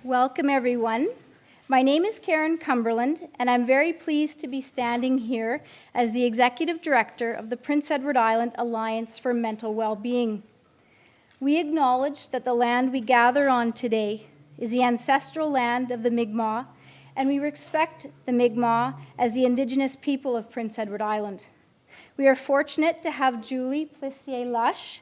Welcome, everyone. My name is Karen Cumberland, and I'm very pleased to be standing here as the Executive Director of the Prince Edward Island Alliance for Mental Well-Being. We acknowledge that the land we gather on today is the ancestral land of the Mi'kmaq, and we respect the Mi'kmaq as the Indigenous people of Prince Edward Island. We are fortunate to have Julie Plissier-Lush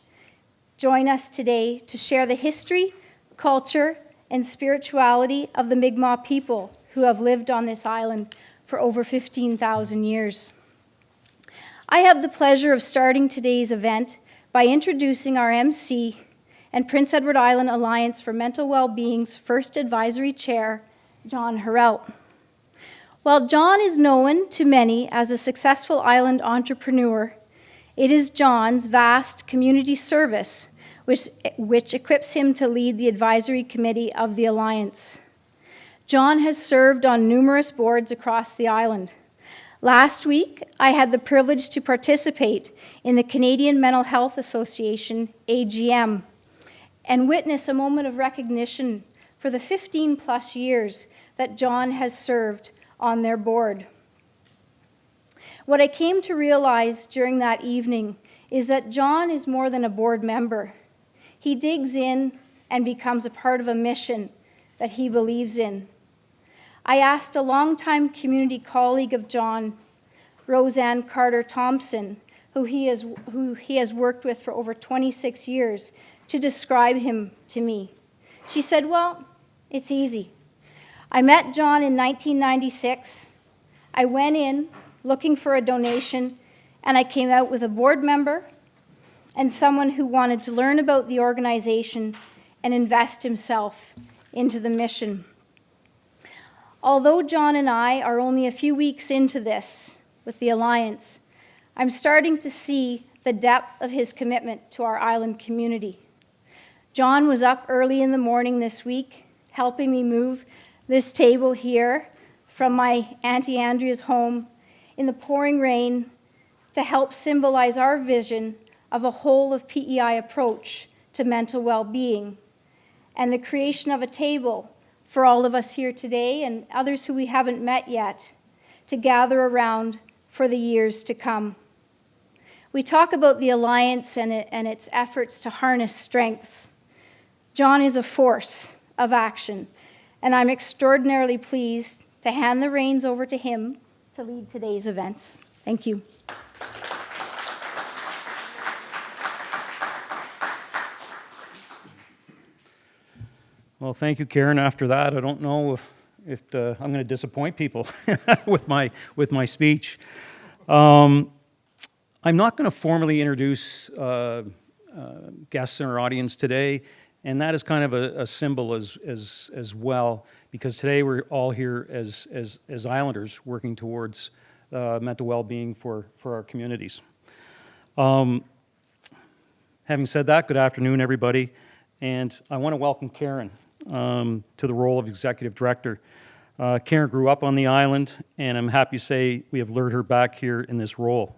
join us today to share the history, culture, and spirituality of the Mi'kmaq people who have lived on this island for over 15,000 years. I have the pleasure of starting today's event by introducing our MC and Prince Edward Island Alliance for Mental Well-Being's first advisory chair, John Harrelt. While John is known to many as a successful island entrepreneur, it is John's vast community service which equips him to lead the advisory committee of the Alliance. John has served on numerous boards across the island. Last week, I had the privilege to participate in the Canadian Mental Health Association, AGM, and witness a moment of recognition for the 15-plus years that John has served on their board. What I came to realize during that evening is that John is more than a board member. He digs in and becomes a part of a mission that he believes in. I asked a longtime community colleague of John, Roseanne Carter-Thompson, who he has worked with for over 26 years, to describe him to me. She said, well, it's easy. I met John in 1996. I went in looking for a donation, and I came out with a board member and someone who wanted to learn about the organization and invest himself into the mission. Although John and I are only a few weeks into this with the Alliance, I'm starting to see the depth of his commitment to our island community. John was up early in the morning this week, helping me move this table here from my Auntie Andrea's home in the pouring rain to help symbolize our vision of a whole of PEI approach to mental well-being and the creation of a table for all of us here today and others who we haven't met yet to gather around for the years to come. We talk about the Alliance and its efforts to harness strengths. John is a force of action, and I'm extraordinarily pleased to hand the reins over to him to lead today's events. Thank you. Well, thank you, Karen. After that, I don't know if I'm going to disappoint people with my speech. I'm not going to formally introduce guests in our audience today, and that is kind of a symbol as well, because today we're all here as islanders working towards mental well-being for our communities. Having said that, good afternoon, everybody, and I want to welcome Karen to the role of Executive Director. Karen grew up on the island, and I'm happy to say we have lured her back here in this role.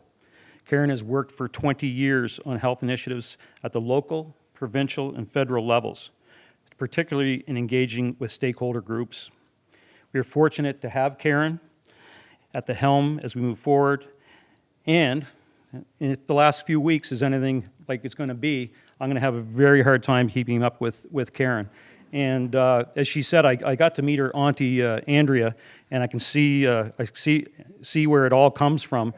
Karen has worked for 20 years on health initiatives at the local, provincial, and federal levels, particularly in engaging with stakeholder groups. We are fortunate to have Karen at the helm as we move forward, and if the last few weeks is anything like it's going to be, I'm going to have a very hard time keeping up with Karen. And as she said, I got to meet her auntie Andrea, and I can see where it all comes from,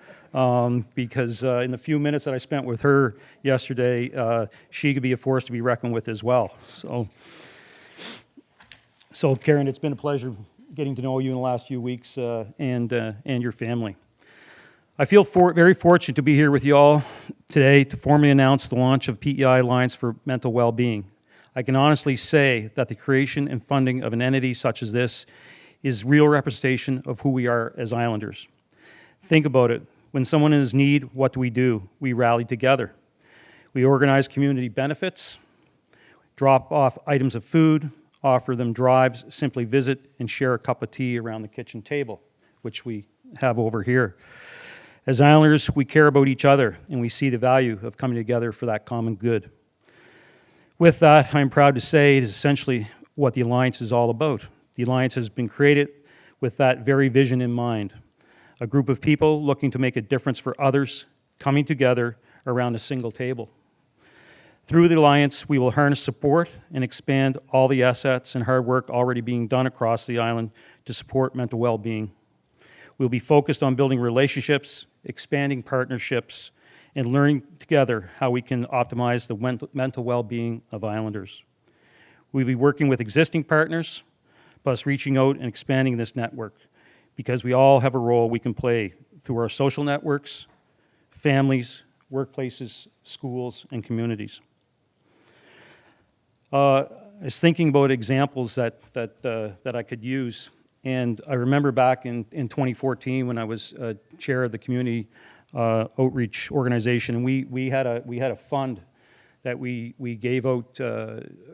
because in the few minutes that I spent with her yesterday, she could be a force to be reckoned with as well. So Karen, it's been a pleasure getting to know you in the last few weeks, and your family. I feel very fortunate to be here with you all today to formally announce the launch of PEI Alliance for Mental Well-Being. I can honestly say that the creation and funding of an entity such as this is real representation of who we are as islanders. Think about it. When someone is in need, what do? We rally together. We organize community benefits, drop off items of food, offer them drives, simply visit and share a cup of tea around the kitchen table, which we have over here. As islanders, we care about each other, and we see the value of coming together for that common good. With that, I'm proud to say it is essentially what the Alliance is all about. The Alliance has been created with that very vision in mind. A group of people looking to make a difference for others, coming together around a single table. Through the Alliance, we will harness support and expand all the assets and hard work already being done across the island to support mental well-being. We'll be focused on building relationships, expanding partnerships, and learning together how we can optimize the mental well-being of islanders. We'll be working with existing partners, plus reaching out and expanding this network, because we all have a role we can play through our social networks, families, workplaces, schools, and communities. I was thinking about examples that I could use, and I remember back in 2014 when I was chair of the community outreach organization, and we had a fund that we gave out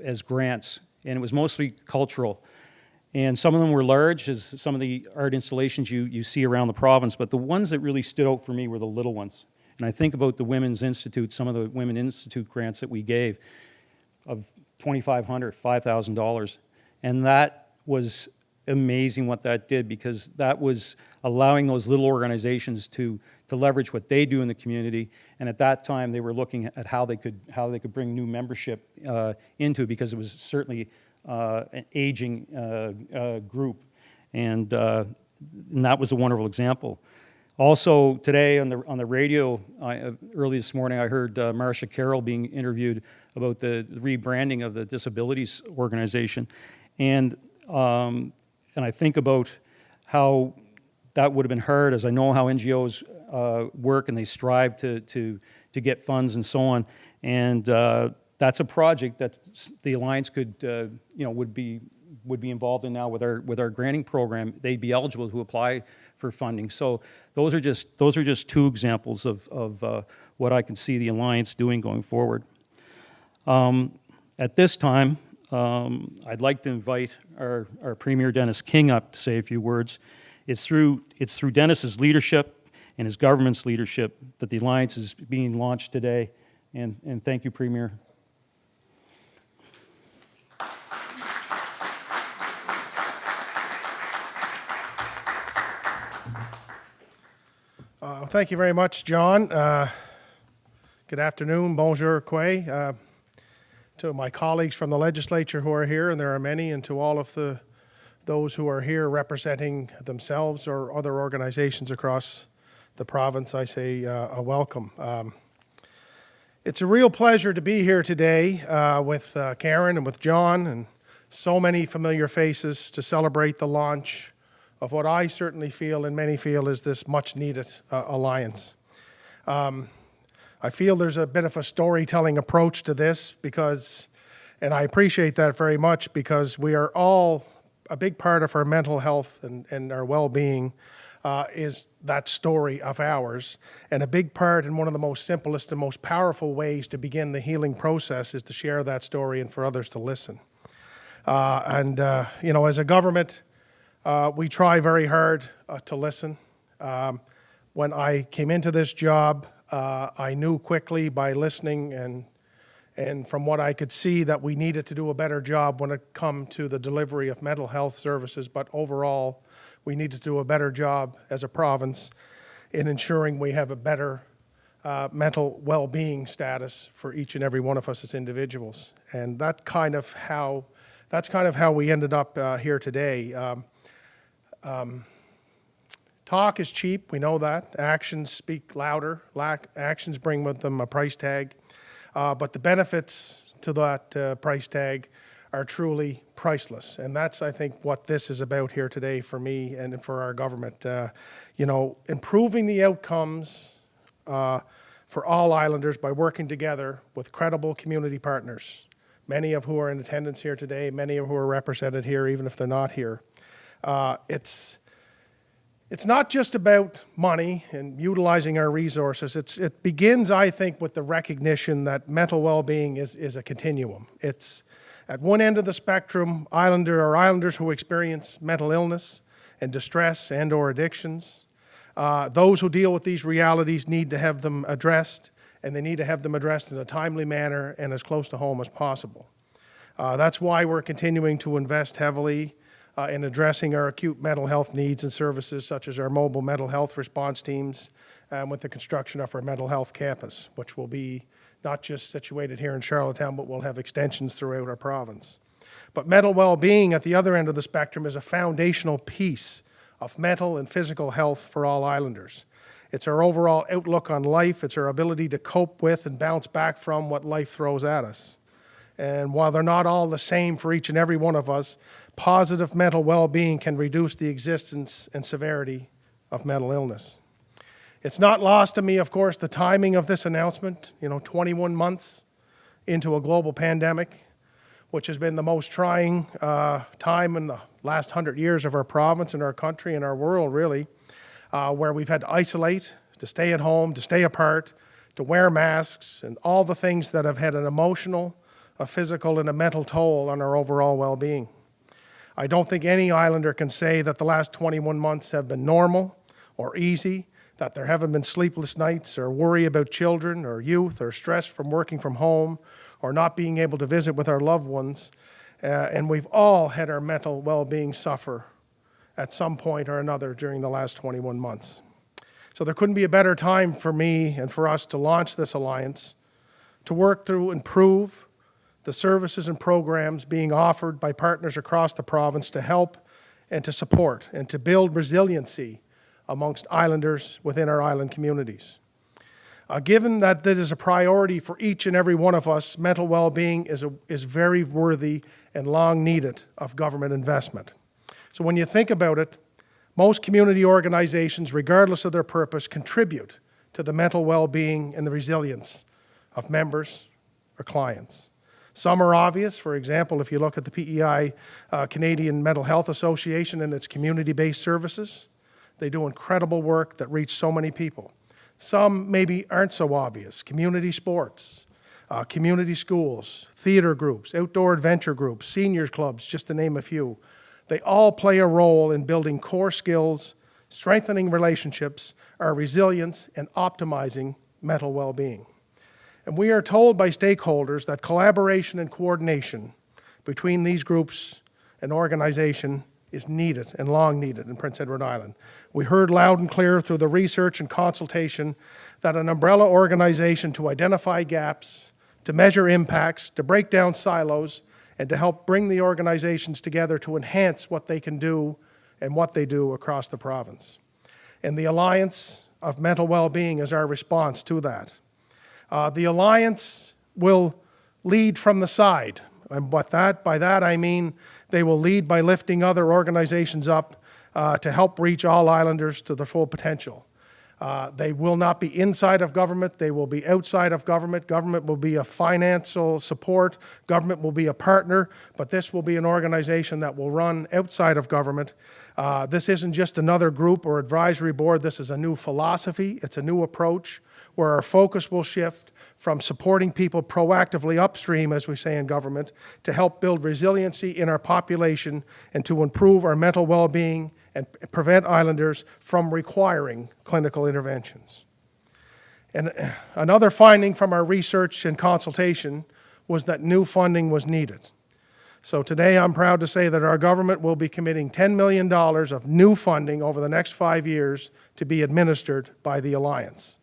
as grants, and it was mostly cultural. And some of them were large, as some of the art installations you see around the province, but the ones that really stood out for me were the little ones. And I think about the Women's Institute, some of the Women Institute grants that we gave of $2,500, $5,000. And that was amazing what that did, because that was allowing those little organizations to leverage what they do in the community. And at that time, they were looking at how they could bring new membership into it, because it was certainly an aging group, and that was a wonderful example. Also today on the radio, early this morning, I heard Marcia Carroll being interviewed about the rebranding of the disabilities organization, and I think about how that would have been hard, as I know how NGOs work and they strive to get funds and so on, and that's a project that the Alliance could, would be involved in now with our granting program. They'd be eligible to apply for funding. So those are just two examples of what I can see the Alliance doing going forward. At this time, I'd like to invite our Premier Dennis King up to say a few words. It's through Dennis's leadership and his government's leadership that the Alliance is being launched today. And thank you, Premier. Thank you very much, John. Good afternoon, bonjour, Quay. To my colleagues from the legislature who are here, and there are many, and to all of those who are here representing themselves or other organizations across the province, I say a welcome. It's a real pleasure to be here today with Karen and with John and so many familiar faces to celebrate the launch of what I certainly feel and many feel is this much-needed alliance. I feel there's a bit of a storytelling approach to this because, and I appreciate that very much, because we are all, a big part of our mental health and our well-being is that story of ours. And a big part, and one of the most simplest and most powerful ways to begin the healing process is to share that story and for others to listen. As a government, we try very hard to listen. When I came into this job, I knew quickly by listening and from what I could see that we needed to do a better job when it come to the delivery of mental health services, but overall, we need to do a better job as a province in ensuring we have a better mental well-being status for each and every one of us as individuals. And that's kind of how we ended up here today. Talk is cheap, we know that. Actions speak louder. Actions bring with them a price tag. But the benefits to that price tag are truly priceless. And that's, I think, what this is about here today for me and for our government. Improving the outcomes for all islanders by working together with credible community partners, many of who are in attendance here today, many of who are represented here, even if they're not here. It's not just about money and utilizing our resources. It begins, I think, with the recognition that mental well-being is a continuum. It's at one end of the spectrum, islanders who experience mental illness and distress and or addictions. Those who deal with these realities need to have them addressed, and they need to have them addressed in a timely manner and as close to home as possible. That's why we're continuing to invest heavily in addressing our acute mental health needs and services, such as our mobile mental health response teams, with the construction of our mental health campus, which will be not just situated here in Charlottetown, but will have extensions throughout our province. But mental well-being at the other end of the spectrum is a foundational piece of mental and physical health for all islanders. It's our overall outlook on life. It's our ability to cope with and bounce back from what life throws at us. And while they're not all the same for each and every one of us, positive mental well-being can reduce the existence and severity of mental illness. It's not lost to me, of course, the timing of this announcement, 21 months into a global pandemic, which has been the most trying time in the last 100 years of our province and our country and our world, really, where we've had to isolate, to stay at home, to stay apart, to wear masks, and all the things that have had an emotional, a physical, and a mental toll on our overall well-being. I don't think any islander can say that the last 21 months have been normal or easy, that there haven't been sleepless nights or worry about children or youth or stress from working from home or not being able to visit with our loved ones. And we've all had our mental well-being suffer at some point or another during the last 21 months. So there couldn't be a better time for me and for us to launch this alliance, to work through and improve the services and programs being offered by partners across the province to help and to support and to build resiliency amongst islanders within our island communities. Given that this is a priority for each and every one of us, mental well-being is very worthy and long needed of government investment. So when you think about it, most community organizations, regardless of their purpose, contribute to the mental well-being and the resilience of members or clients. Some are obvious. For example, if you look at the PEI, Canadian Mental Health Association and its community-based services, they do incredible work that reach so many people. Some maybe aren't so obvious. Community sports, community schools, theater groups, outdoor adventure groups, seniors clubs, just to name a few. They all play a role in building core skills, strengthening relationships, our resilience, and optimizing mental well-being. And we are told by stakeholders that collaboration and coordination between these groups and organization is needed and long needed in Prince Edward Island. We heard loud and clear through the research and consultation that an umbrella organization to identify gaps, to measure impacts, to break down silos, and to help bring the organizations together to enhance what they can do and what they do across the province. And the Alliance of Mental Wellbeing is our response to that. The Alliance will lead from the side. And by that I mean they will lead by lifting other organizations up to help reach all islanders to their full potential. They will not be inside of government, they will be outside of government. Government will be a financial support, government will be a partner, but this will be an organization that will run outside of government. This isn't just another group or advisory board, this is a new philosophy, it's a new approach where our focus will shift from supporting people proactively upstream, as we say in government, to help build resiliency in our population and to improve our mental well-being and prevent islanders from requiring clinical interventions. And another finding from our research and consultation was that new funding was needed. So today I'm proud to say that our government will be committing $10 million of new funding over the next 5 years to be administered by the Alliance.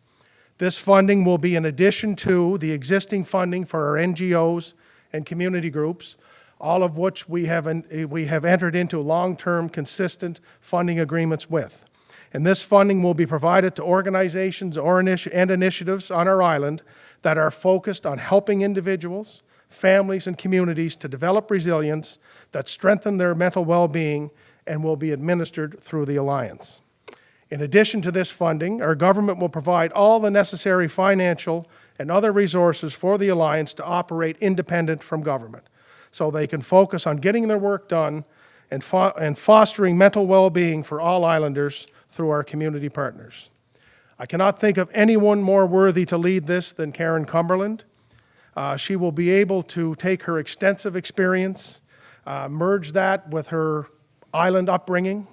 This funding will be in addition to the existing funding for our NGOs and community groups, all of which we have entered into long-term, consistent funding agreements with. And this funding will be provided to organizations and initiatives on our island that are focused on helping individuals, families, and communities to develop resilience that strengthen their mental well-being and will be administered through the Alliance. In addition to this funding, our government will provide all the necessary financial and other resources for the Alliance to operate independent from government, so they can focus on getting their work done and fostering mental well-being for all islanders through our community partners. I cannot think of anyone more worthy to lead this than Karen Cumberland. She will be able to take her extensive experience, merge that with her island upbringing,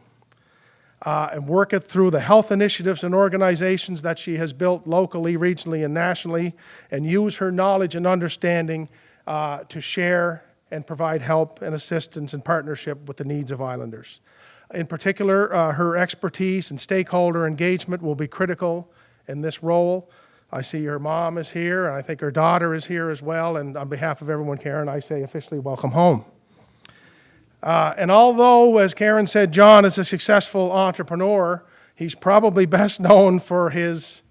and work it through the health initiatives and organizations that she has built locally, regionally, and nationally, and use her knowledge and understanding to share and provide help and assistance and partnership with the needs of islanders. In particular, her expertise and stakeholder engagement will be critical in this role. I see her mom is here, and I think her daughter is here as well, and on behalf of everyone, Karen, I say officially welcome home. And although, as Karen said, John is a successful entrepreneur, he's probably best known for his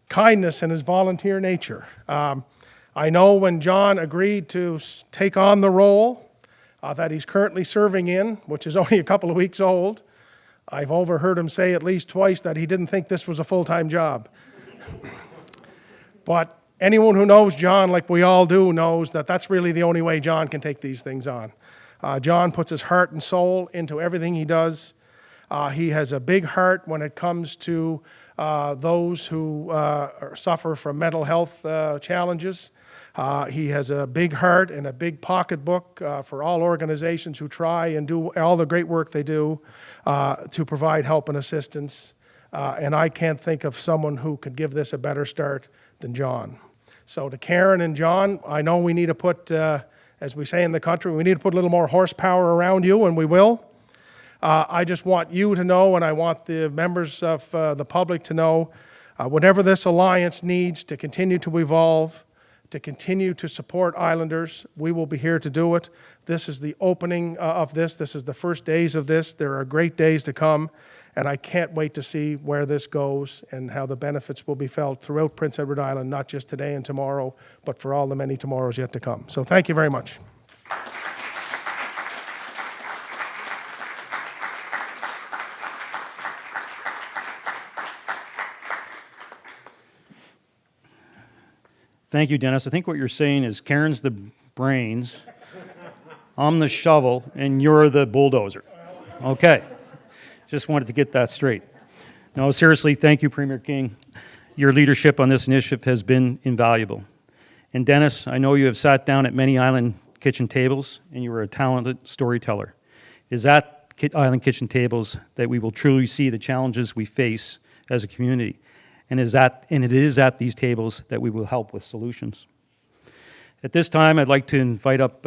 kindness and his volunteer nature. I know when John agreed to take on the role that he's currently serving in, which is only a couple of weeks old, I've overheard him say at least twice that he didn't think this was a full-time job. But anyone who knows John, like we all do, knows that that's really the only way John can take these things on. John puts his heart and soul into everything he does. He has a big heart when it comes to those who suffer from mental health challenges. He has a big heart and a big pocketbook for all organizations who try and do all the great work they do to provide help and assistance. And I can't think of someone who could give this a better start than John. So to Karen and John, I know we need to put, as we say in the country, we need to put a little more horsepower around you, and we will. I just want you to know, and I want the members of the public to know, whatever this alliance needs to continue to evolve, to continue to support islanders, we will be here to do it. This is the opening of this. This is the first days of this. There are great days to come, and I can't wait to see where this goes and how the benefits will be felt throughout Prince Edward Island, not just today and tomorrow, but for all the many tomorrows yet to come. So thank you very much. Thank you, Dennis. I think what you're saying is Karen's the brains, I'm the shovel, and you're the bulldozer. Okay. Just wanted to get that straight. No, seriously, thank you, Premier King. Your leadership on this initiative has been invaluable. And Dennis, I know you have sat down at many island kitchen tables, and you are a talented storyteller. It is at island kitchen tables that we will truly see the challenges we face as a community. And it is at these tables that we will help with solutions. At this time, I'd like to invite up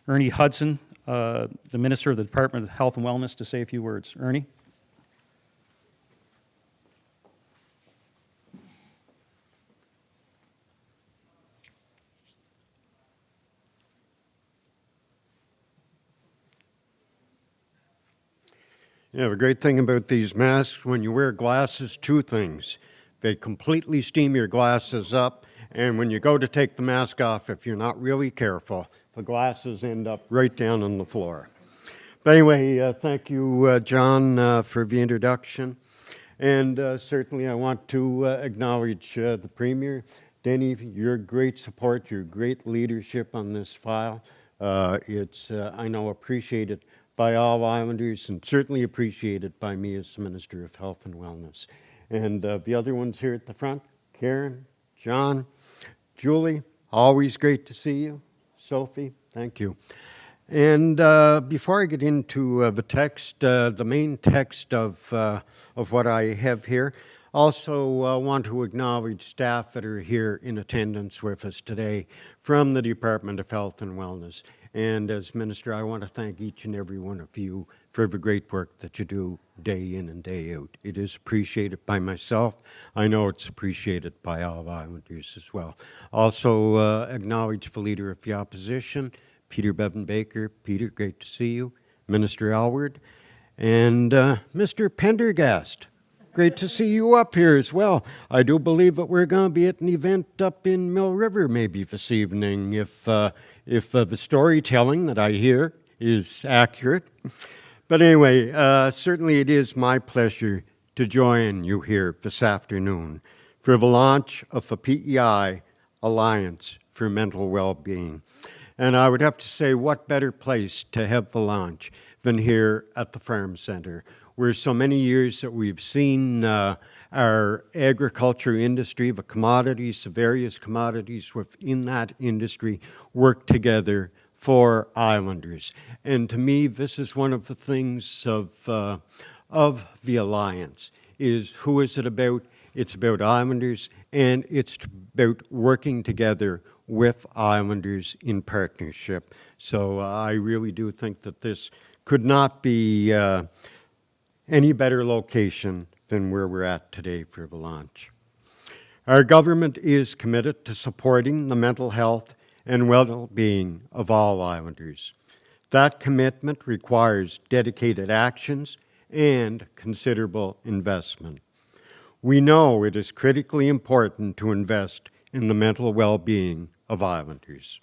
Ernie Hudson, the Minister of the Department of Health and Wellness, to say a few words. Ernie? Yeah, the great thing about these masks, when you wear glasses, two things. They completely steam your glasses up, and when you go to take the mask off, if you're not really careful, the glasses end up right down on the floor. But anyway, thank you, John, for the introduction. And certainly I want to acknowledge the Premier. Denny, your great support, your great leadership on this file. It's, I know, appreciated by all Islanders, and certainly appreciated by me as the Minister of Health and Wellness. And the other ones here at the front, Karen, John, Julie, always great to see you. Sophie, thank you. And before I get into the text, the main text of what I have here, also want to acknowledge staff that are here in attendance with us today from the Department of Health and Wellness. And as Minister, I want to thank each and every one of you for the great work that you do day in and day out. It is appreciated by myself. I know it's appreciated by all Islanders as well. Also acknowledge the Leader of the Opposition, Peter Bevan Baker. Peter, great to see you. Minister Alward. And Mr. Pendergast. Great to see you up here as well. I do believe that we're going to be at an event up in Mill River maybe this evening if the storytelling that I hear is accurate. But anyway, certainly it is my pleasure to join you here this afternoon for the launch of the PEI Alliance for Mental Well-Being. And I would have to say, what better place to have the launch than here at the Farm Center, where so many years that we've seen our agriculture industry, the commodities, the various commodities within that industry work together for Islanders. And to me, this is one of the things of the Alliance, is who is it about? it's about Islanders, and it's about working together with Islanders in partnership. So I really do think that this could not be any better location than where we're at today for the launch. Our government is committed to supporting the mental health and well-being of all Islanders. That commitment requires dedicated actions and considerable investment. We know it is critically important to invest in the mental well-being of Islanders.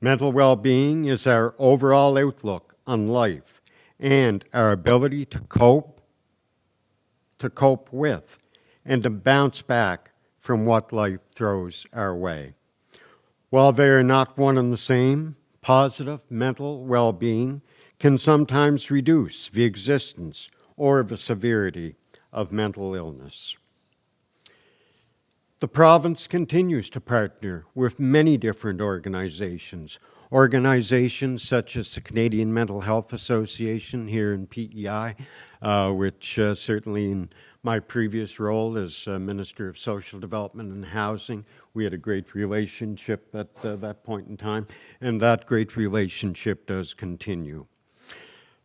Mental well-being is our overall outlook on life and our ability to cope with and to bounce back from what life throws our way. While they are not one and the same, positive mental well-being can sometimes reduce the existence or the severity of mental illness. The province continues to partner with many different organizations such as the Canadian Mental Health Association here in PEI, which certainly in my previous role as Minister of Social Development and Housing, we had a great relationship at that point in time, and that great relationship does continue.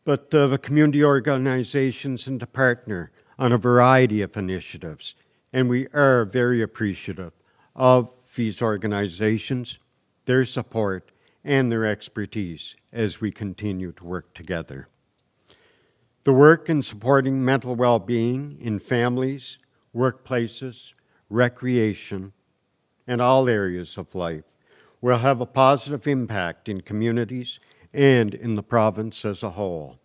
But the community organizations and to partner on a variety of initiatives, and we are very appreciative of these organizations, their support, and their expertise as we continue to work together. The work in supporting mental well-being in families, workplaces, recreation, and all areas of life will have a positive impact in communities and in the province as a whole.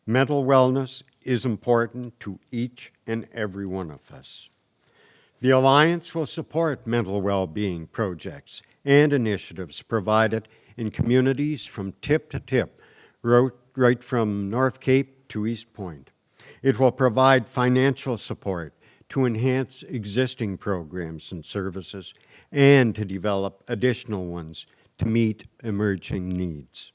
Mental wellness is important to each and every one of us. The Alliance will support mental well-being projects and initiatives provided in communities from tip to tip, right from North Cape to East Point. It will provide financial support to enhance existing programs and services and to develop additional ones to meet emerging needs.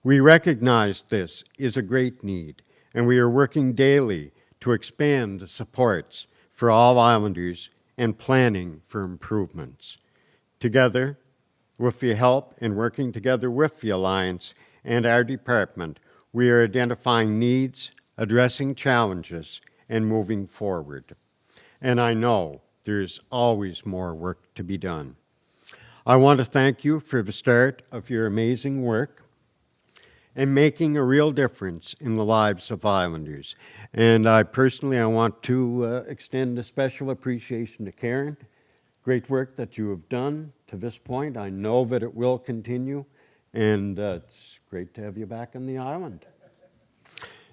We recognize this is a great need, and we are working daily to expand the supports for all Islanders and planning for improvements. Together, with the help and working together with the Alliance and our department, we are identifying needs, addressing challenges, and moving forward. And I know there's always more work to be done. I want to thank you for the start of your amazing work and making a real difference in the lives of Islanders. And I want to extend a special appreciation to Karen. Great work that you have done to this point. I know that it will continue, and it's great to have you back on the island.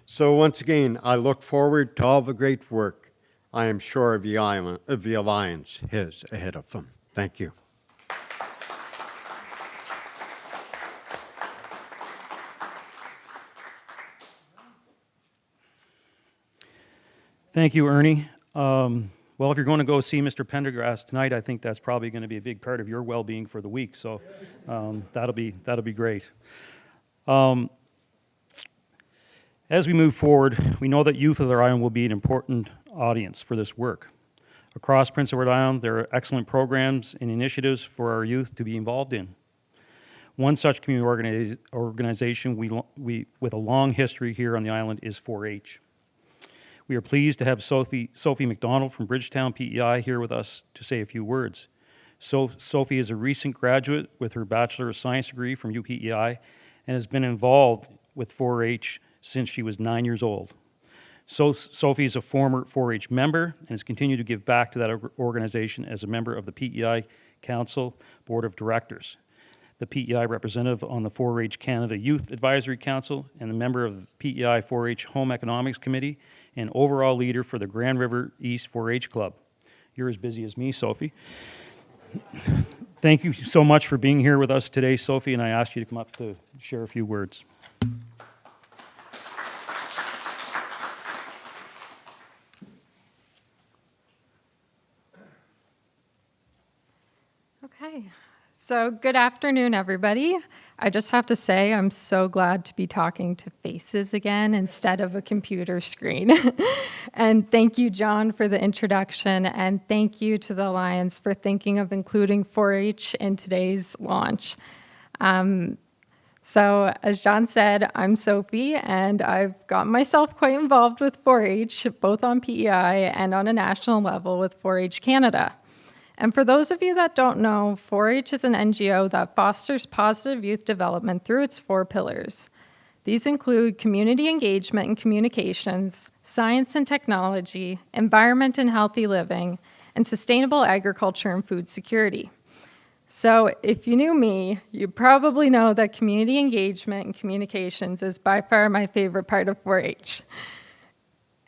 So once again, I look forward to all the great work I am sure the Alliance has ahead of them. Thank you. Thank you, Ernie. Well, if you're going to go see Mr. Pendergrass tonight, I think that's probably going to be a big part of your well-being for the week. So that'll be great. As we move forward, we know that youth of the island will be an important audience for this work. Across Prince Edward Island, there are excellent programs and initiatives for our youth to be involved in. One such community organization with a long history here on the island is 4-H. We are pleased to have Sophie McDonald from Bridgetown, PEI, here with us to say a few words. Sophie is a recent graduate with her Bachelor of Science degree from UPEI and has been involved with 4-H since she was 9 years old. Sophie is a former 4-H member and has continued to give back to that organization as a member of the PEI Council Board of Directors, the PEI representative on the 4-H Canada Youth Advisory Council, and a member of the PEI 4-H Home Economics Committee, and overall leader for the Grand River East 4-H Club. You're as busy as me, Sophie. Thank you so much for being here with us today, Sophie, and I ask you to come up to share a few words. Okay, So good afternoon, everybody. I just have to say I'm so glad to be talking to faces again instead of a computer screen. And thank you, John, for the introduction, and thank you to the Alliance for thinking of including 4-H in today's launch. So as John said, I'm Sophie, and I've gotten myself quite involved with 4-H, both on PEI and on a national level with 4-H Canada. And for those of you that don't know, 4-H is an NGO that fosters positive youth development through its 4 pillars. These include community engagement and communications, science and technology, environment and healthy living, and sustainable agriculture and food security. So if you knew me, you probably know that community engagement and communications is by far my favorite part of 4-H.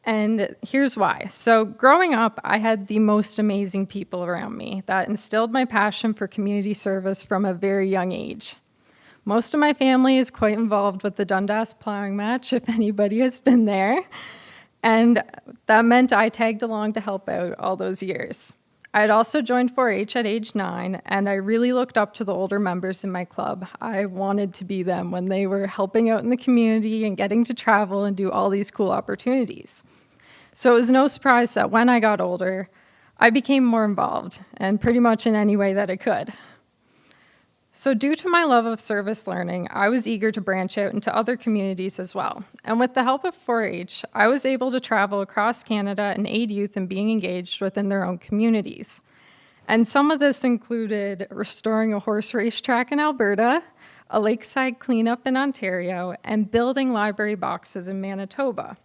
And here's why. So growing up, I had the most amazing people around me that instilled my passion for community service from a very young age. Most of my family is quite involved with the Dundas plowing match, if anybody has been there. And that meant I tagged along to help out all those years. I had also joined 4-H at age 9, and I really looked up to the older members in my club. I wanted to be them when they were helping out in the community and getting to travel and do all these cool opportunities. So it was no surprise that when I got older, I became more involved, and pretty much in any way that I could. So due to my love of service learning, I was eager to branch out into other communities as well. And with the help of 4-H, I was able to travel across Canada and aid youth in being engaged within their own communities. And some of this included restoring a horse racetrack in Alberta, a lakeside cleanup in Ontario, and building library boxes in Manitoba.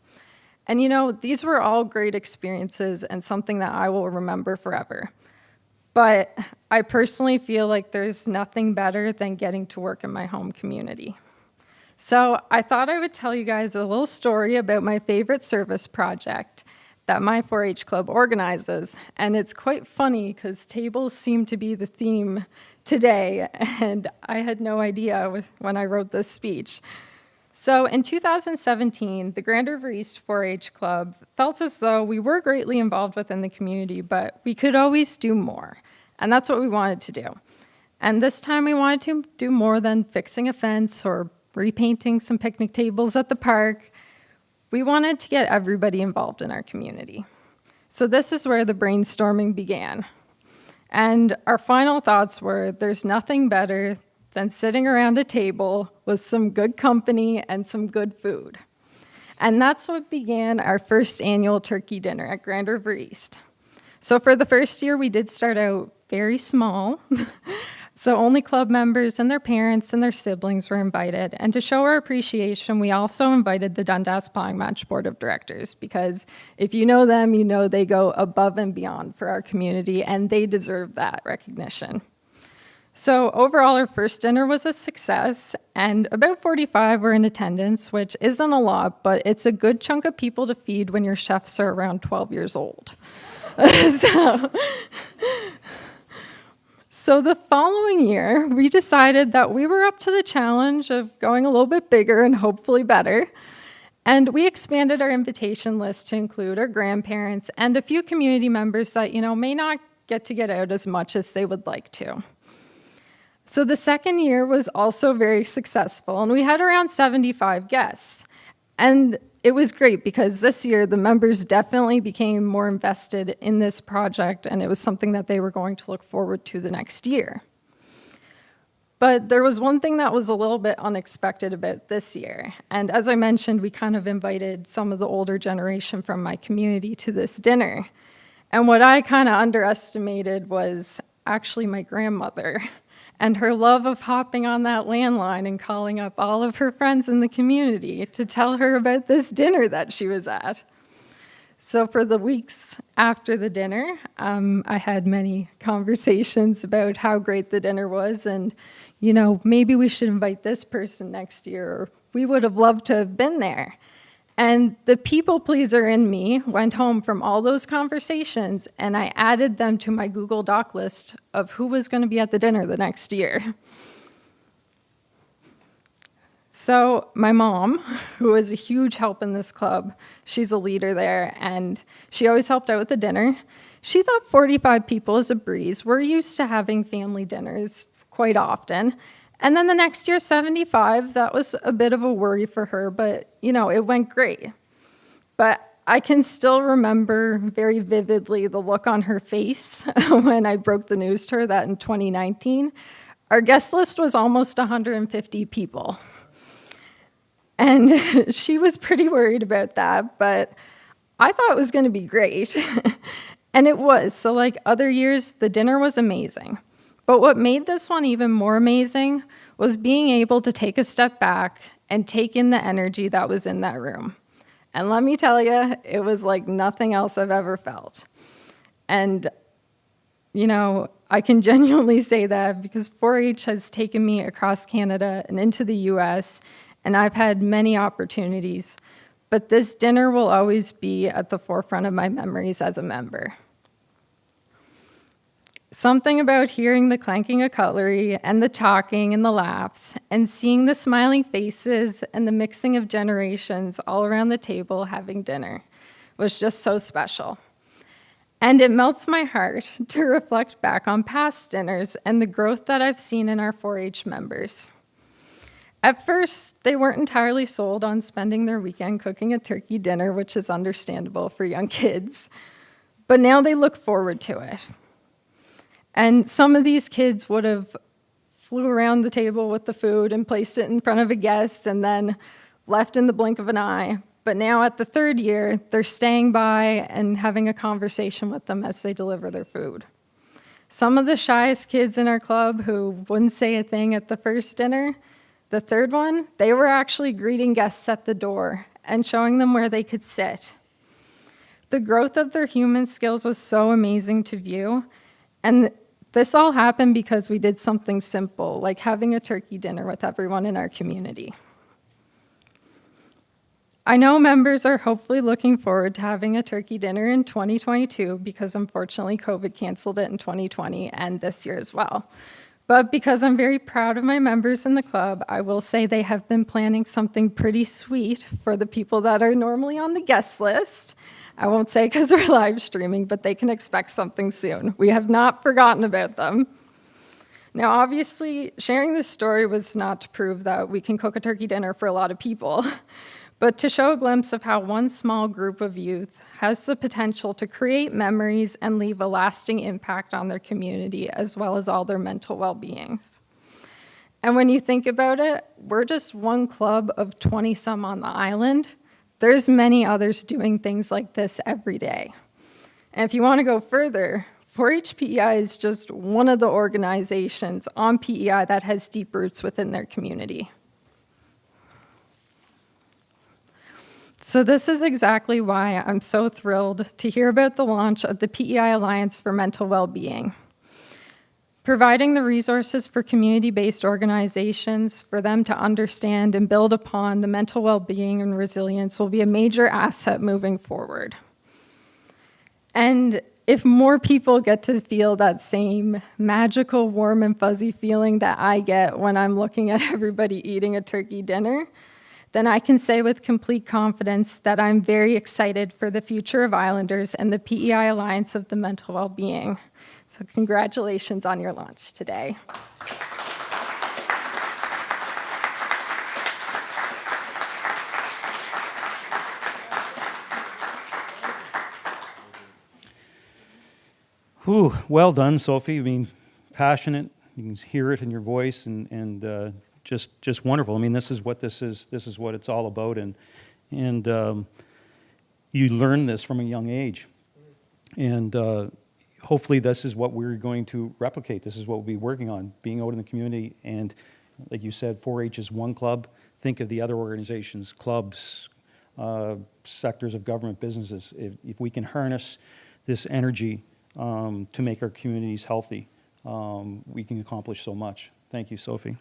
And you know, these were all great experiences and something that I will remember forever. But I personally feel like there's nothing better than getting to work in my home community. So I thought I would tell you guys a little story about my favorite service project that my 4-H club organizes. And it's quite funny because tables seem to be the theme today, and I had no idea when I wrote this speech. So in 2017, the Grand River East 4-H Club felt as though we were greatly involved within the community, but we could always do more. And that's what we wanted to do. And this time we wanted to do more than fixing a fence or repainting some picnic tables at the park. We wanted to get everybody involved in our community. So this is where the brainstorming began. And our final thoughts were, there's nothing better than sitting around a table with some good company and some good food. And that's what began our first annual turkey dinner at Grand River East. So for the first year, we did start out very small. So only club members and their parents and their siblings were invited. And to show our appreciation, we also invited the Dundas Plowing Match Board of Directors, because if you know them, you know they go above and beyond for our community, and they deserve that recognition. So overall, our first dinner was a success, and about 45 were in attendance, which isn't a lot, but it's a good chunk of people to feed when your chefs are around 12 years old. So the following year, we decided that we were up to the challenge of going a little bit bigger and hopefully better, and we expanded our invitation list to include our grandparents and a few community members that, may not get out as much as they would like to. So the second year was also very successful, and we had around 75 guests. And it was great because this year the members definitely became more invested in this project, and it was something that they were going to look forward to the next year. But there was one thing that was a little bit unexpected about this year. And as I mentioned, we kind of invited some of the older generation from my community to this dinner. And what I kind of underestimated was actually my grandmother and her love of hopping on that landline and calling up all of her friends in the community to tell her about this dinner that she was at. So for the weeks after the dinner, I had many conversations about how great the dinner was, and, maybe we should invite this person next year, or we would have loved to have been there. And the people pleaser in me went home from all those conversations, and I added them to my Google Doc list of who was going to be at the dinner the next year. So my mom, who is a huge help in this club, she's a leader there, and she always helped out with the dinner. She thought 45 people is a breeze. We're used to having family dinners quite often. And then the next year, 75, that was a bit of a worry for her, but it went great. But I can still remember very vividly the look on her face when I broke the news to her that in 2019, our guest list was almost 150 people. And she was pretty worried about that, but I thought it was going to be great. And it was. So like other years, the dinner was amazing. But what made this one even more amazing was being able to take a step back and take in the energy that was in that room. And let me tell you, it was like nothing else I've ever felt. And, I can genuinely say that because 4-H has taken me across Canada and into the US, and I've had many opportunities. But this dinner will always be at the forefront of my memories as a member. Something about hearing the clanking of cutlery and the talking and the laughs and seeing the smiling faces and the mixing of generations all around the table having dinner was just so special. And it melts my heart to reflect back on past dinners and the growth that I've seen in our 4-H members. At first, they weren't entirely sold on spending their weekend cooking a turkey dinner, which is understandable for young kids, but now they look forward to it. And some of these kids would have flew around the table with the food and placed it in front of a guest and then left in the blink of an eye. But now at the 3rd year, they're staying by and having a conversation with them as they deliver their food. Some of the shyest kids in our club who wouldn't say a thing at the first dinner, the 3rd one, they were actually greeting guests at the door and showing them where they could sit. The growth of their human skills was so amazing to view, and this all happened because we did something simple, like having a turkey dinner with everyone in our community. I know members are hopefully looking forward to having a turkey dinner in 2022 because unfortunately COVID canceled it in 2020 and this year as well. But because I'm very proud of my members in the club, I will say they have been planning something pretty sweet for the people that are normally on the guest list. I won't say because we're live streaming, but they can expect something soon. We have not forgotten about them. Now, obviously, sharing this story was not to prove that we can cook a turkey dinner for a lot of people, but to show a glimpse of how one small group of youth has the potential to create memories and leave a lasting impact on their community, as well as all their mental well-beings. And when you think about it, we're just one club of 20-some on the island. There's many others doing things like this every day. And if you want to go further, 4-H PEI is just one of the organizations on PEI that has deep roots within their community. So this is exactly why I'm so thrilled to hear about the launch of the PEI Alliance for Mental Wellbeing. Providing the resources for community-based organizations for them to understand and build upon the mental well-being and resilience will be a major asset moving forward. And if more people get to feel that same magical, warm and fuzzy feeling that I get when I'm looking at everybody eating a turkey dinner, then I can say with complete confidence that I'm very excited for the future of Islanders and the PEI Alliance of the Mental Wellbeing. So congratulations on your launch today. Whew, well done, Sophie. I mean, passionate. You can hear it in your voice, and just wonderful. I mean, this is what this is. This is what it's all about, and you learn this from a young age, and hopefully this is what we're going to replicate. This is what we'll be working on, being out in the community. And like you said, 4-H is one club. Think of the other organizations, clubs, sectors of government, businesses. If we can harness this energy to make our communities healthy, we can accomplish so much. Thank you, Sophie.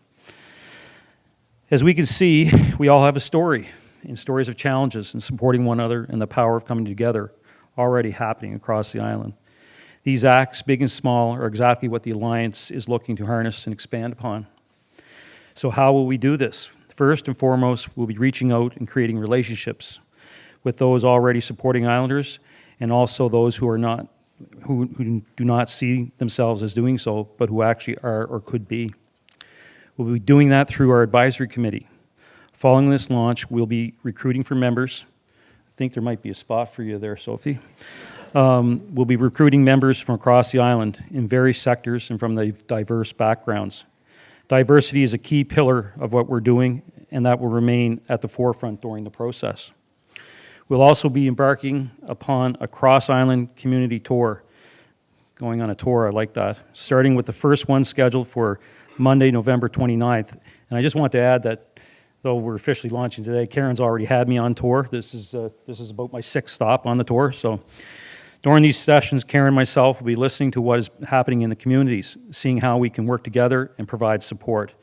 As we can see, we all have a story, and stories of challenges and supporting one another and the power of coming together already happening across the island. These acts, big and small, are exactly what the Alliance is looking to harness and expand upon. So how will we do this? First and foremost, we'll be reaching out and creating relationships with those already supporting Islanders and also those who are not, who do not see themselves as doing so, but who actually are or could be. We'll be doing that through our advisory committee. Following this launch, we'll be recruiting for members. I think there might be a spot for you there, Sophie. We'll be recruiting members from across the island in various sectors and from the diverse backgrounds. Diversity is a key pillar of what we're doing, and that will remain at the forefront during the process. We'll also be embarking upon a cross-island community tour. Going on a tour, I like that. Starting with the first one scheduled for Monday, November 29th. And I just want to add that though we're officially launching today, Karen's already had me on tour. This is about my 6th stop on the tour. So during these sessions, Karen and myself will be listening to what is happening in the communities, seeing how we can work together and provide support.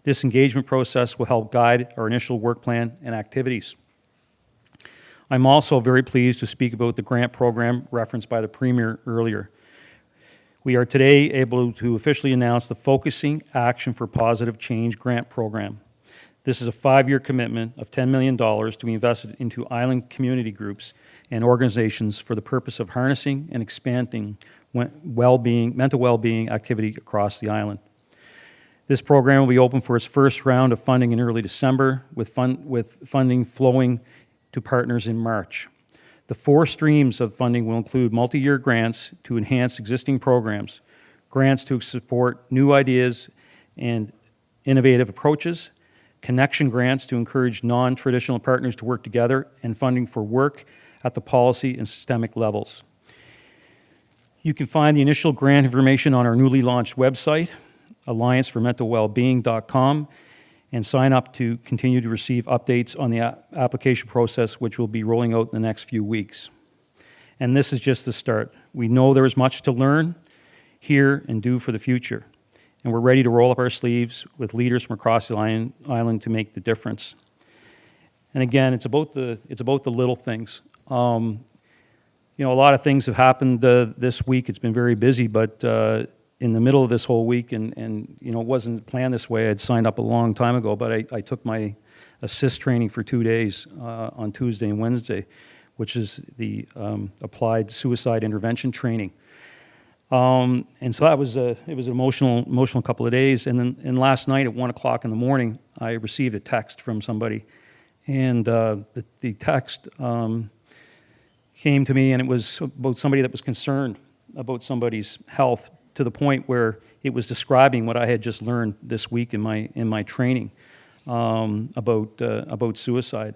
This engagement process will help guide our initial work plan and activities. I'm also very pleased to speak about the grant program referenced by the Premier earlier. We are today able to officially announce the Focusing Action for Positive Change grant program. This is a 5-year commitment of $10 million to be invested into island community groups and organizations for the purpose of harnessing and expanding mental well-being activity across the island. This program will be open for its first round of funding in early December, with funding flowing to partners in March. The 4 streams of funding will include multi-year grants to enhance existing programs, grants to support new ideas and innovative approaches, connection grants to encourage non-traditional partners to work together, and funding for work at the policy and systemic levels. You can find the initial grant information on our newly launched website, allianceformentalwellbeing.com, and sign up to continue to receive updates on the application process, which will be rolling out in the next few weeks. And this is just the start. We know there is much to learn, hear, and do for the future. And we're ready to roll up our sleeves with leaders from across the island to make the difference. And again, it's about the little things. A lot of things have happened this week. It's been very busy, but in the middle of this whole week, and it wasn't planned this way. I'd signed up a long time ago, but I took my assist training for 2 days on Tuesday and Wednesday, which is the applied suicide intervention training. And so it was an emotional couple of days. And last night at 1 o'clock in the morning, I received a text from somebody, and the text came to me, and it was about somebody that was concerned about somebody's health, to the point where it was describing what I had just learned this week in my training about suicide.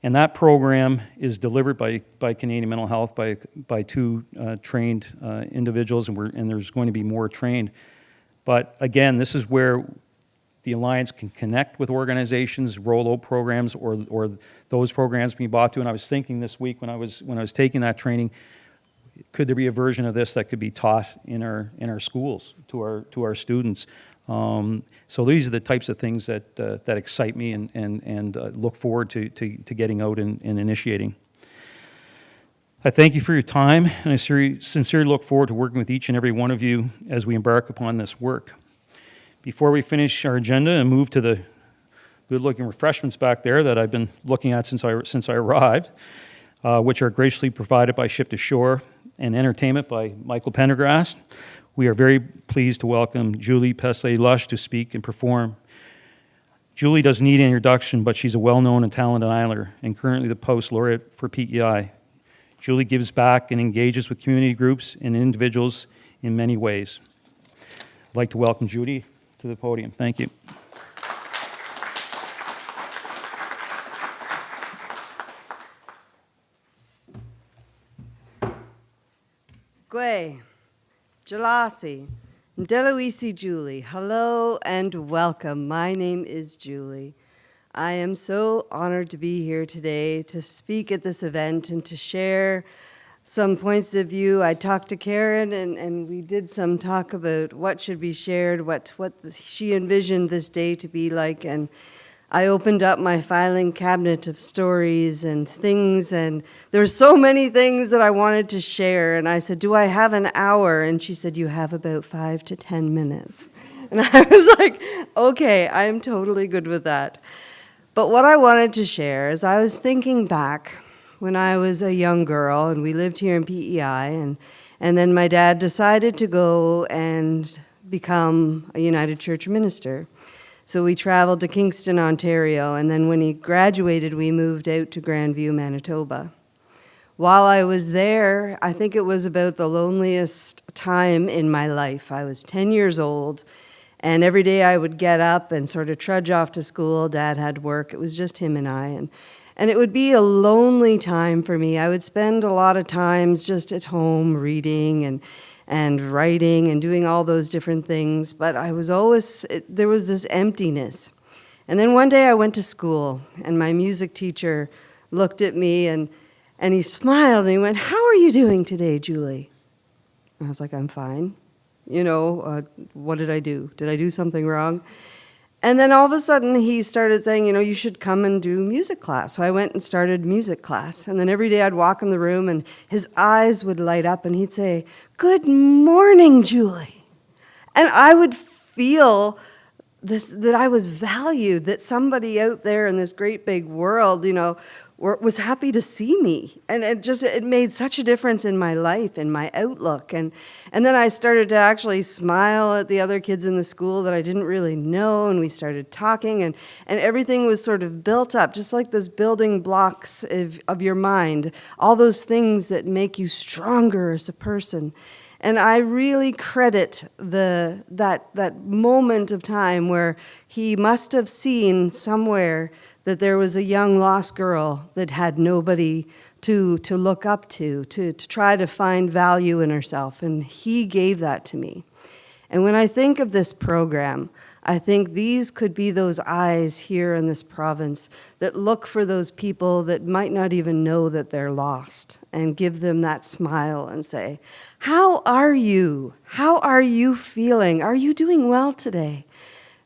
And that program is delivered by Canadian Mental Health by 2 trained individuals, and there's going to be more trained. But again, this is where the Alliance can connect with organizations, roll out programs, or those programs being brought to. And I was thinking this week when I was taking that training, could there be a version of this that could be taught in our schools to our students? So these are the types of things that excite me and look forward to getting out and initiating. I thank you for your time, and I sincerely look forward to working with each and every one of you as we embark upon this work. Before we finish our agenda and move to the good-looking refreshments back there that I've been looking at since I arrived, which are graciously provided by Ship to Shore, and entertainment by Michael Pendergrass, we are very pleased to welcome Julie Pesley-Lush to speak and perform. Julie doesn't need an introduction, but she's a well-known and talented islander and currently the Post Laureate for PEI. Julie gives back and engages with community groups and individuals in many ways. I'd like to welcome Judy to the podium. Thank you. Gwe, Jalasi, Ndeluisi Julie, hello and welcome. My name is Julie. I am so honored to be here today to speak at this event and to share some points of view. I talked to Karen and we did some talk about what should be shared, what she envisioned this day to be like, and I opened up my filing cabinet of stories and things, and there's so many things that I wanted to share. And I said, do I have an hour? And she said, you have about 5 to 10 minutes. And I was like, okay, I'm totally good with that. But what I wanted to share is I was thinking back when I was a young girl, and we lived here in PEI, and then my dad decided to go and become a United Church minister. So we traveled to Kingston, Ontario, and then when he graduated, we moved out to Grandview, Manitoba. While I was there, I think it was about the loneliest time in my life. I was 10 years old, and every day I would get up and sort of trudge off to school. Dad had work. It was just him and I. And it would be a lonely time for me. I would spend a lot of times just at home reading and writing and doing all those different things. But I was always, there was this emptiness. And then one day I went to school, and my music teacher looked at me and he smiled and he went, "How are you doing today, Julie?" And I was like, "I'm fine. What did I do? Did I do something wrong?" And then all of a sudden he started saying, "You should come and do music class." So I went and started music class. And then every day I'd walk in the room and his eyes would light up and he'd say, "Good morning, Julie." And I would feel this, that I was valued, that somebody out there in this great big world, was happy to see me. And it made such a difference in my life, in my outlook. And then I started to actually smile at the other kids in the school that I didn't really know, and we started talking, and everything was sort of built up, just like those building blocks of your mind, all those things that make you stronger as a person. And I really credit that moment of time where he must have seen somewhere that there was a young lost girl that had nobody to look up to try to find value in herself. And he gave that to me. And when I think of this program, I think these could be those eyes here in this province that look for those people that might not even know that they're lost, and give them that smile and say, "How are you? How are you feeling? Are you doing well today?"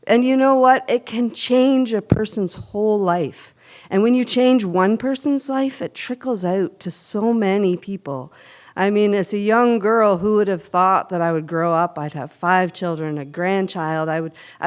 And you know what? It can change a person's whole life. And when you change one person's life, it trickles out to so many people. I mean, as a young girl, who would have thought that I would grow up, I'd have 5 children, a grandchild. I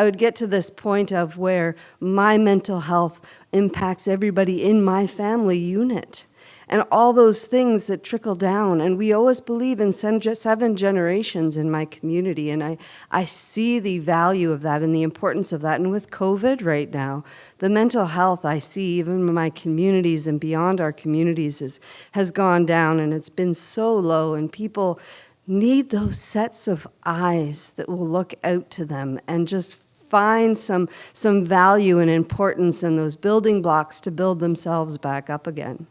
would get to this point of where my mental health impacts everybody in my family unit. And all those things that trickle down. And we always believe in 7 generations in my community. And I see the value of that and the importance of that. And with COVID right now, the mental health I see, even in my communities and beyond our communities, has gone down. And it's been so low. And people need those sets of eyes that will look out to them and just find some value and importance in those building blocks to build themselves back up again.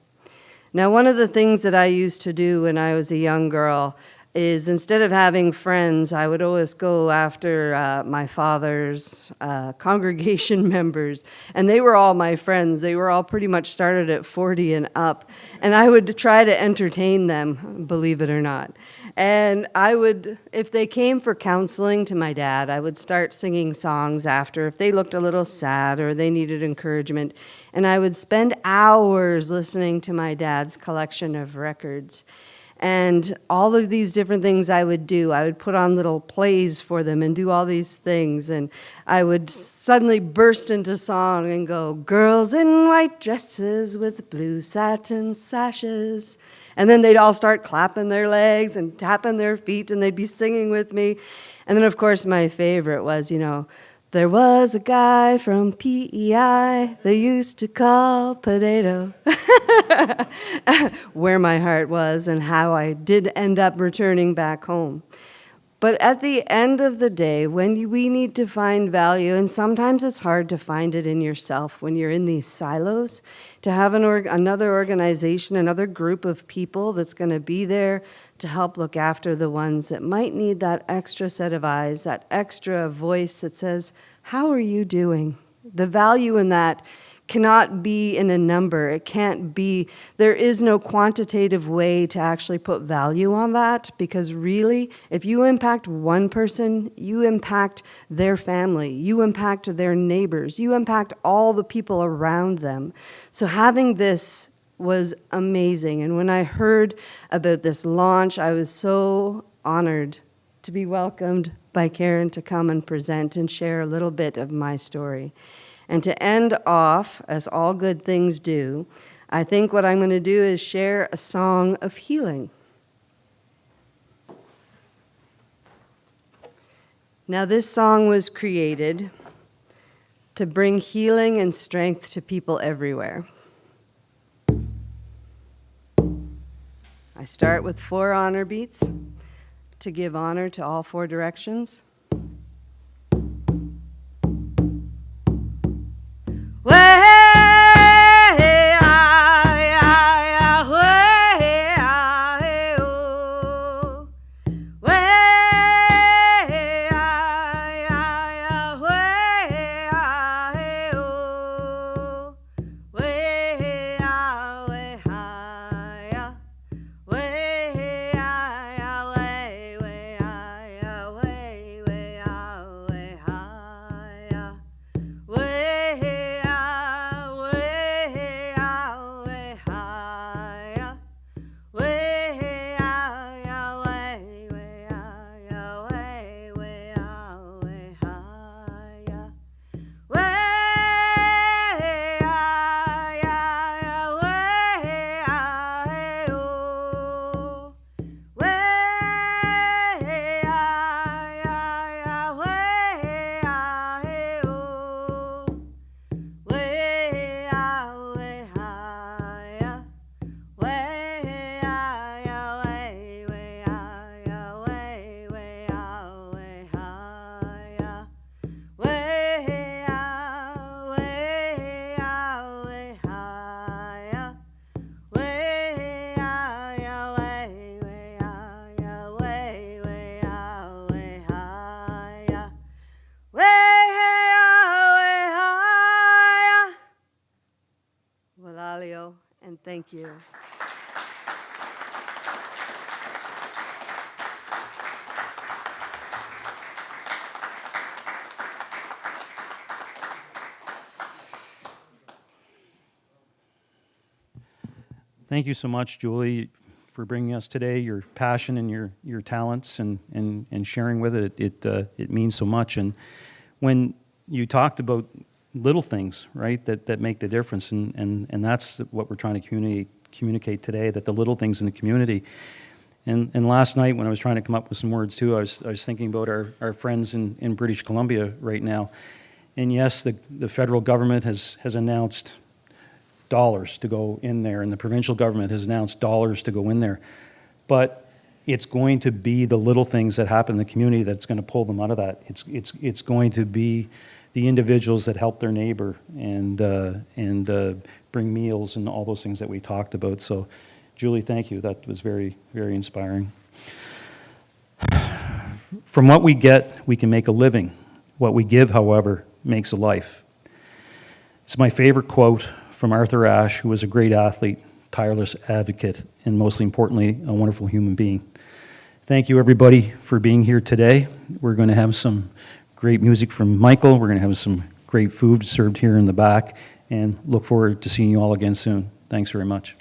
Now, one of the things that I used to do when I was a young girl is, instead of having friends, I would always go after my father's congregation members. And they were all my friends. They were all pretty much started at 40 and up. And I would try to entertain them, believe it or not. And I would, if they came for counseling to my dad, I would start singing songs after, if they looked a little sad or they needed encouragement. And I would spend hours listening to my dad's collection of records. And all of these different things I would do. I would put on little plays for them and do all these things. And I would suddenly burst into song and go, "Girls in white dresses with blue satin sashes." And then they'd all start clapping their legs and tapping their feet, and they'd be singing with me. And then, of course, my favorite was, "There was a guy from PEI they used to call Potato." Where my heart was and how I did end up returning back home. But at the end of the day, when we need to find value, and sometimes it's hard to find it in yourself when you're in these silos, to have another organization, another group of people that's going to be there to help look after the ones that might need that extra set of eyes, that extra voice that says, "How are you doing?" The value in that cannot be in a number. It can't be, there is no quantitative way to actually put value on that, because really, if you impact one person, you impact their family, you impact their neighbors, you impact all the people around them. So having this was amazing. And when I heard about this launch, I was so honored to be welcomed by Karen to come and present and share a little bit of my story. And to end off, as all good things do, I think what I'm going to do is share a song of healing. Now, this song was created to bring healing and strength to people everywhere. I start with 4 honor beats to give honor to all 4 directions. And thank you. Thank you so much, Julie, for bringing us today, your passion and your talents and sharing with it. It means so much. And when you talked about little things, right, that make the difference, and that's what we're trying to communicate today, that the little things in the community. And last night when I was trying to come up with some words too, I was thinking about our friends in British Columbia right now. And yes, the federal government has announced dollars to go in there, and the provincial government has announced dollars to go in there. But it's going to be the little things that happen in the community that's going to pull them out of that. It's going to be the individuals that help their neighbor and bring meals and all those things that we talked about. So, Julie, thank you. That was very, very inspiring. From what we get, we can make a living. What we give, however, makes a life. It's my favorite quote from Arthur Ashe, who was a great athlete, tireless advocate, and mostly importantly, a wonderful human being. Thank you, everybody, for being here today. We're going to have some great music from Michael. We're going to have some great food served here in the back, and look forward to seeing you all again soon. Thanks very much.